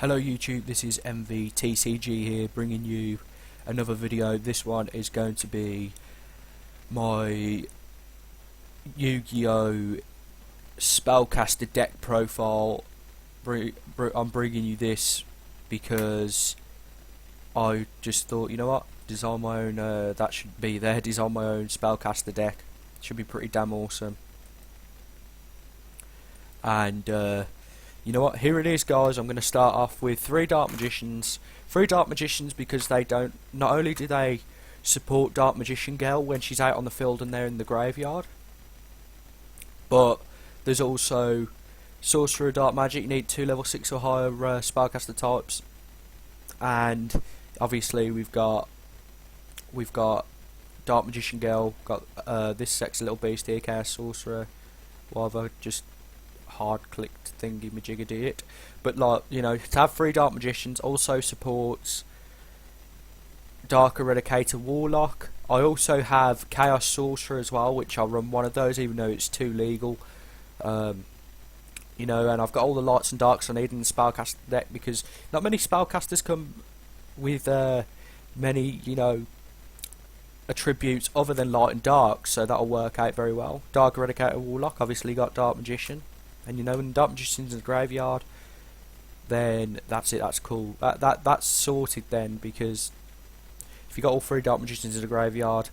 Hello YouTube, this is EnvyTCG here, bringing you another video. This one is going to be my Yu-Gi-Oh! Spellcaster deck profile. I'm bringing you this because I just thought, you know what, design my own, that should be there, design my own Spellcaster deck. Should be pretty damn awesome. And you know what, here it is guys. I'm going to start off with 3 Dark Magicians. 3 Dark Magicians because they don't, not only do they support Dark Magician Girl when she's out on the field and they're in the graveyard, but there's also Sorcerer Dark Magic. You need 2 level 6 or higher Spellcaster types, and obviously we've got Dark Magician Girl, got this sexy little beast here, Chaos Sorcerer, whatever, just hard clicked thingy majiggedy it. But like, you know, to have 3 Dark Magicians also supports Dark Eradicator Warlock. I also have Chaos Sorcerer as well, which I'll run one of those even though it's too legal. You know, and I've got all the lights and darks I need in the Spellcaster deck because not many Spellcasters come with many, you know, attributes other than light and dark, so that'll work out very well. Dark Eradicator Warlock, obviously got Dark Magician. And you know, when Dark Magician's in the graveyard, then that's it, that's cool. That's sorted then, because if you got all 3 Dark Magicians in the graveyard,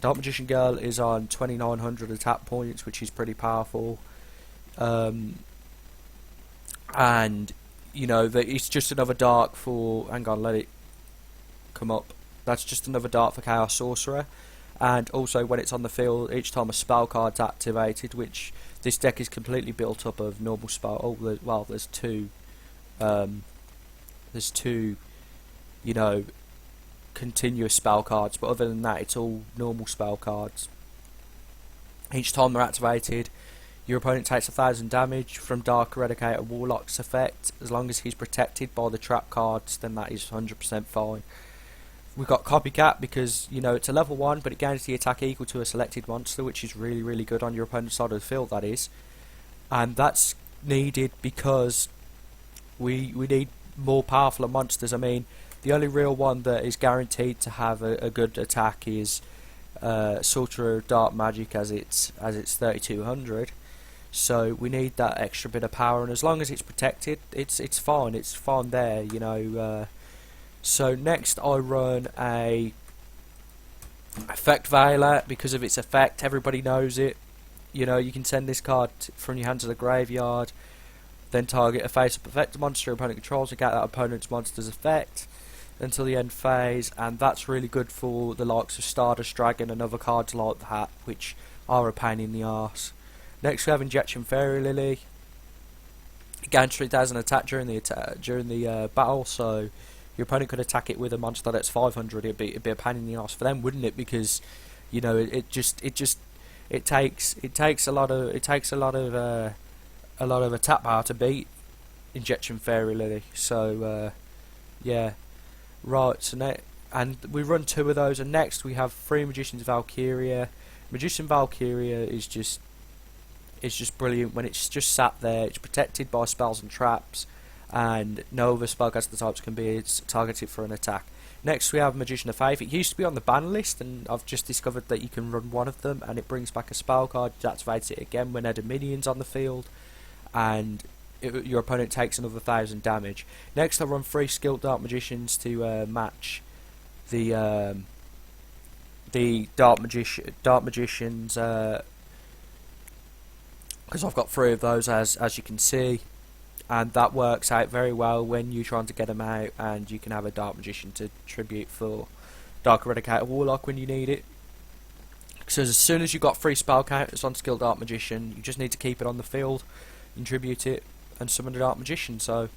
Dark Magician Girl is on 2900 attack points, which is pretty powerful. And you know, it's just another dark for, hang on, let it come up. That's just another dark for Chaos Sorcerer. And also when it's on the field, each time a spell card's activated, which this deck is completely built up of normal spell. Oh, well, there's two, you know, continuous spell cards, but other than that, it's all normal spell cards. Each time they're activated, your opponent takes 1000 damage from Dark Eradicator Warlock's effect. As long as he's protected by the trap cards, then that is 100% fine. We've got Copycat because, you know, it's a level 1, but it gains the attack equal to a selected monster, which is really, really good on your opponent's side of the field, that is. And that's needed because we need more powerful monsters. I mean, the only real one that is guaranteed to have a good attack is Sorcerer Dark Magic, as it's 3200. So we need that extra bit of power, and as long as it's protected, it's fine. It's fine there, you know. So next I run a Effect Veiler because of its effect. Everybody knows it. You know, you can send this card from your hand to the graveyard, then target a face-up effect monster your opponent controls and get that opponent's monster's effect until the end phase, and that's really good for the likes of Stardust Dragon and other cards like that, which are a pain in the arse. Next we have Injection Fairy Lily. It gains 3000 attack during the battle, so your opponent could attack it with a monster that's 500. It'd be a pain in the ass for them, wouldn't it? Because, you know, it takes a lot of attack power to beat Injection Fairy Lily. So yeah, right. So and we run 2 of those, and next we have 3 Magician's Valkyria. Magician Valkyria is just brilliant when it's just sat there. It's protected by spells and traps, and no other spellcaster types can be targeted for an attack. Next we have Magician of Faith. It used to be on the ban list, and I've just discovered that you can run one of them and it brings back a spell card, activates it again when there are minions on the field, and your opponent takes another 1000 damage. Next I run 3 Skilled Dark Magicians to match the Dark Magicians, because I've got 3 of those as you can see. And that works out very well when you're trying to get them out, and you can have a Dark Magician to tribute for Dark Eradicator Warlock when you need it. So as soon as you've got 3 spell counters on Skilled Dark Magician, you just need to keep it on the field, and tribute it, and summon a Dark Magician, so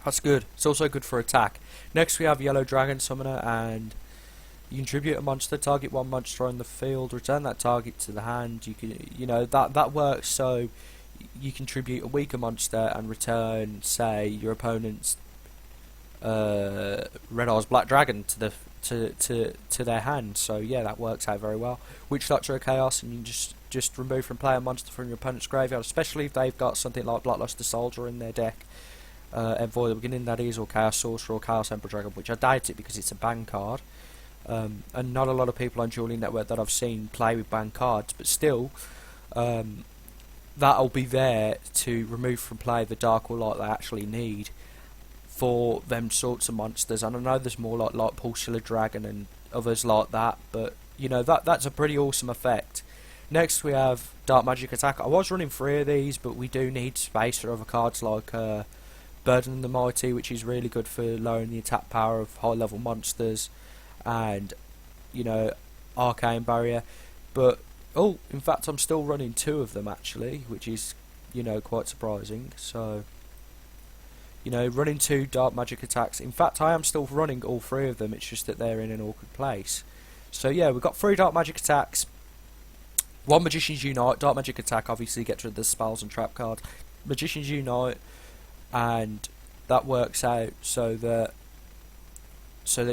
that's good. It's also good for attack. Next we have Yellow Dragon Summoner, and you can tribute a monster, target one monster on the field, return that target to the hand. You can, you know, that works, so you can tribute a weaker monster and return, say, your opponent's Red Eyes Black Dragon to their hand. So yeah, that works out very well. Witch Doctor of Chaos, and you can just remove from play a monster from your opponent's graveyard, especially if they've got something like Bloodluster Soldier in their deck. Envoy the Beginning, that is, or Chaos Sorcerer or Chaos Emperor Dragon, which I doubt it because it's a ban card. And not a lot of people on Dueling Network that I've seen play with ban cards, but still, that'll be there to remove from play the Dark or Light they actually need for them sorts of monsters. And I know there's more like Pulsar Dragon and others like that, but you know, that's a pretty awesome effect. Next we have Dark Magic Attack. I was running 3 of these, but we do need space for other cards like Burden of the Mighty, which is really good for lowering the attack power of high level monsters, and you know, Arcane Barrier. But in fact I'm still running 2 of them actually, which is, you know, quite surprising. So, you know, running 2 Dark Magic Attacks. In fact, I am still running all 3 of them, it's just that they're in an awkward place. So yeah, we've got 3 Dark Magic Attacks, 1 Magician's Unite. Dark Magic Attack obviously gets rid of the spells and trap cards. Magician's Unite, and that works out so that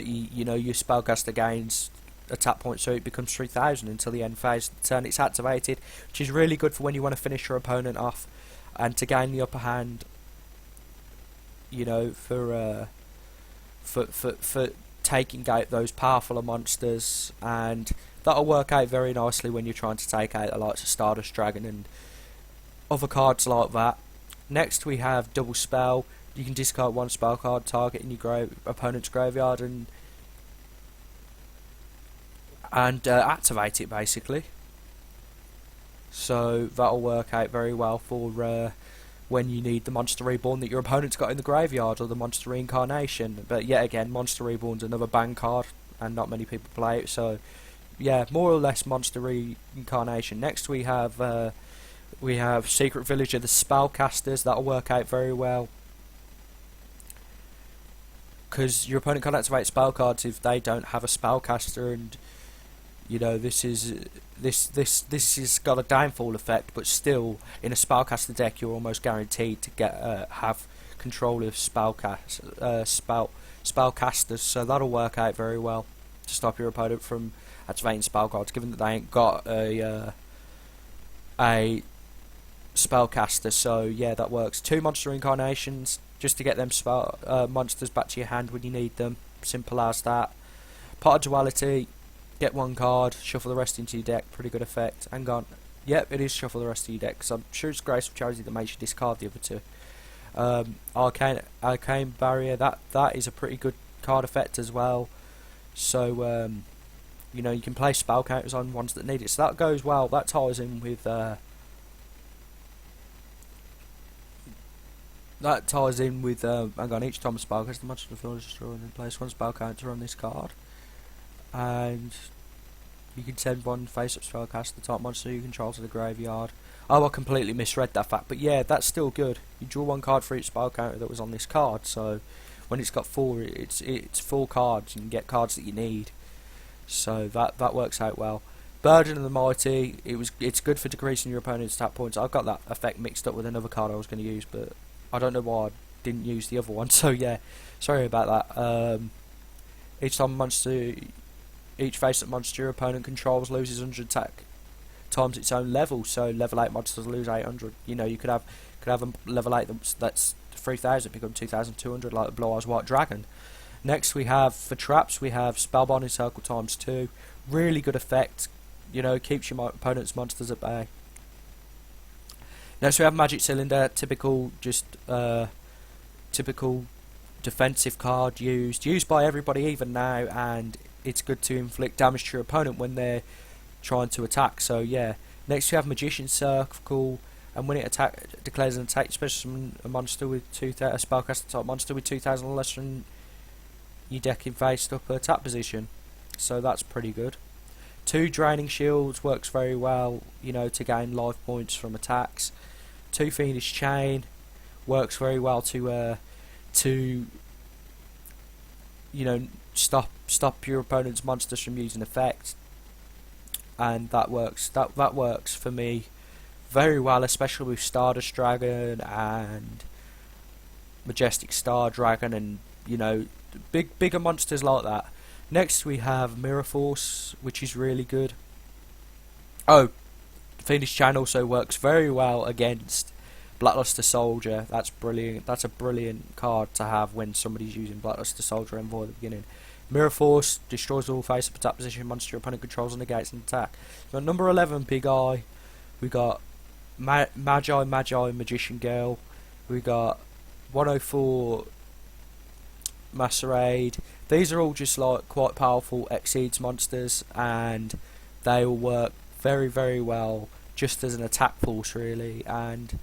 you know, your Spellcaster gains attack points, so it becomes 3,000 until the end phase of the turn it's activated, which is really good for when you want to finish your opponent off and to gain the upper hand, you know, for taking out those powerful monsters. And that'll work out very nicely when you're trying to take out the likes of Stardust Dragon and other cards like that. Next we have Double Spell. You can discard 1 spell card targeting your opponent's graveyard and activate it basically. So that'll work out very well for when you need the Monster Reborn that your opponent's got in the graveyard, or the Monster Reincarnation. But yet again, Monster Reborn's another ban card and not many people play it, so yeah, more or less Monster Reincarnation. Next we have Secret Village of the Spellcasters. That'll work out very well, because your opponent can't activate spell cards if they don't have a spellcaster, and you know, this has got a downfall effect, but still in a spellcaster deck you're almost guaranteed to get have control of spellcasters, so that'll work out very well to stop your opponent from activating spell cards, given that they ain't got a spellcaster. So yeah, that works. 2 Monster Incarnations, just to get them monsters back to your hand when you need them. Simple as that. Pot of Duality, get 1 card, shuffle the rest into your deck. Pretty good effect. Hang on. Yep, it is shuffle the rest of your deck, because I'm sure it's Graceful Charity that makes you discard the other 2. Arcane Barrier, that is a pretty good card effect as well. So you know, you can play spell counters on ones that need it. So that goes well. That ties in with hang on, each time a spell caster monster on the field is destroyed, and place 1 spell counter on this card, and you can send 1 face-up spellcaster type monster you control to the graveyard. Oh, I completely misread that fact, but yeah, that's still good. You draw 1 card for each spell counter that was on this card, so when it's got 4, it's 4 cards, and you get cards that you need. So that works out well. Burden of the Mighty, it's good for decreasing your opponent's attack points. I've got that effect mixed up with another card I was going to use, but I don't know why I didn't use the other one, so yeah, sorry about that. Each face-up monster your opponent controls loses 100 attack times its own level, so level 8 monsters lose 800. You know, you could have a level 8 that's 3,000 become 2,200, like the Blue Eyes White Dragon. Next we have, for traps, we have Spellbinding Circle times 2. Really good effect, you know, keeps your opponent's monsters at bay. Next we have Magic Cylinder, typical defensive card used by everybody even now, and it's good to inflict damage to your opponent when they're trying to attack. So yeah. Next we have Magician's Circle, and when it declares an attack, especially a monster with a spellcaster type monster with 2,000 or less from your deck in face up attack position. So that's pretty good. 2 Draining Shields works very well, you know, to gain life points from attacks. 2 Fiendish Chain works very well to you know, stop your opponent's monsters from using effect, and that works for me very well, especially with Stardust Dragon and Majestic Star Dragon, and you know, bigger monsters like that. Next we have Mirror Force, which is really good. Oh, Fiendish Chain also works very well against Blackluster Soldier, that's brilliant. That's a brilliant card to have when somebody's using Blackluster Soldier Envoy at the beginning. Mirror Force destroys all face-up attack position monster your opponent controls and negates an attack. So number 11, Big Eye. We got Magi Magician Girl. We got 104 Masquerade. These are all just like quite powerful Exceeds monsters, and they all work very, very well just as an attack force, really. And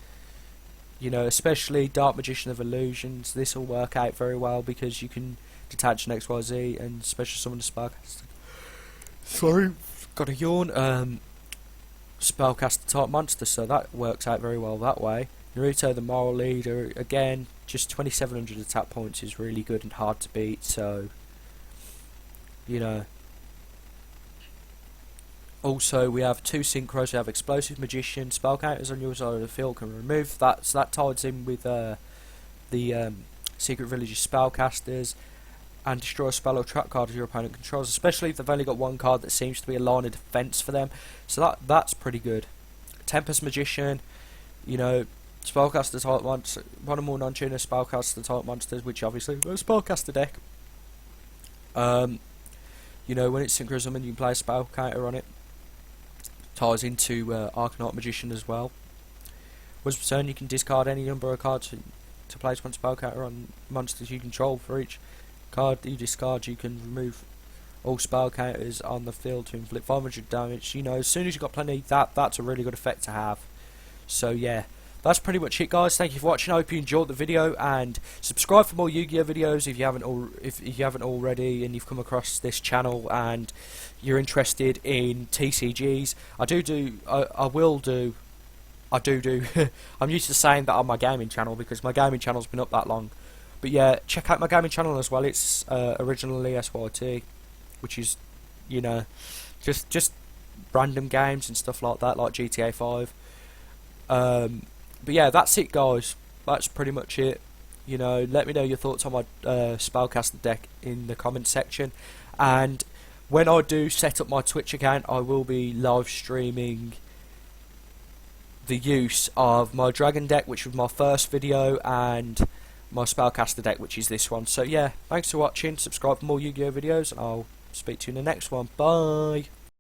you know, especially Dark Magician of Illusions, this will work out very well because you can detach an XYZ and special summon the Spellcaster. Sorry, got a yawn. Spellcaster type monster, so that works out very well that way. Naruto the Moral Leader, again, just 2700 attack points is really good and hard to beat, so you know. Also, we have 2 synchros. We have Explosive Magician. Spell counters on your side of the field can remove that. So that ties in with the Secret Village's Spellcasters, and destroy a spell or trap card of your opponent controls, especially if they've only got one card that seems to be a line of defense for them. So that's pretty good. Tempest Magician, you know, Spellcaster type monsters, one or more non-tuner Spellcaster type monsters, which obviously a Spellcaster deck. You know, when it's synchro summon, you can play a spell counter on it. Ties into Arcanite Magician as well. Once per turn, you can discard any number of cards to place one spell counter on monsters you control. For each card you discard, you can remove all spell counters on the field to inflict 500 damage. You know, as soon as you've got plenty, that's a really good effect to have. So yeah, that's pretty much it, guys. Thank you for watching. I hope you enjoyed the video, and subscribe for more Yu-Gi-Oh videos if you haven't already, and you've come across this channel and you're interested in TCGs. I'm used to saying that on my gaming channel because my gaming channel's been up that long. But yeah, check out my gaming channel as well. It's originally SYT, which is, you know, just random games and stuff like that, like GTA 5. But yeah, that's it, guys. That's pretty much it. You know, let me know your thoughts on my Spellcaster deck in the comments section. And when I do set up my Twitch account, I will be live streaming the use of my Dragon deck, which was my first video, and my Spellcaster deck, which is this one. So yeah, thanks for watching. Subscribe for more Yu-Gi-Oh videos, and I'll speak to you in the next one. Bye.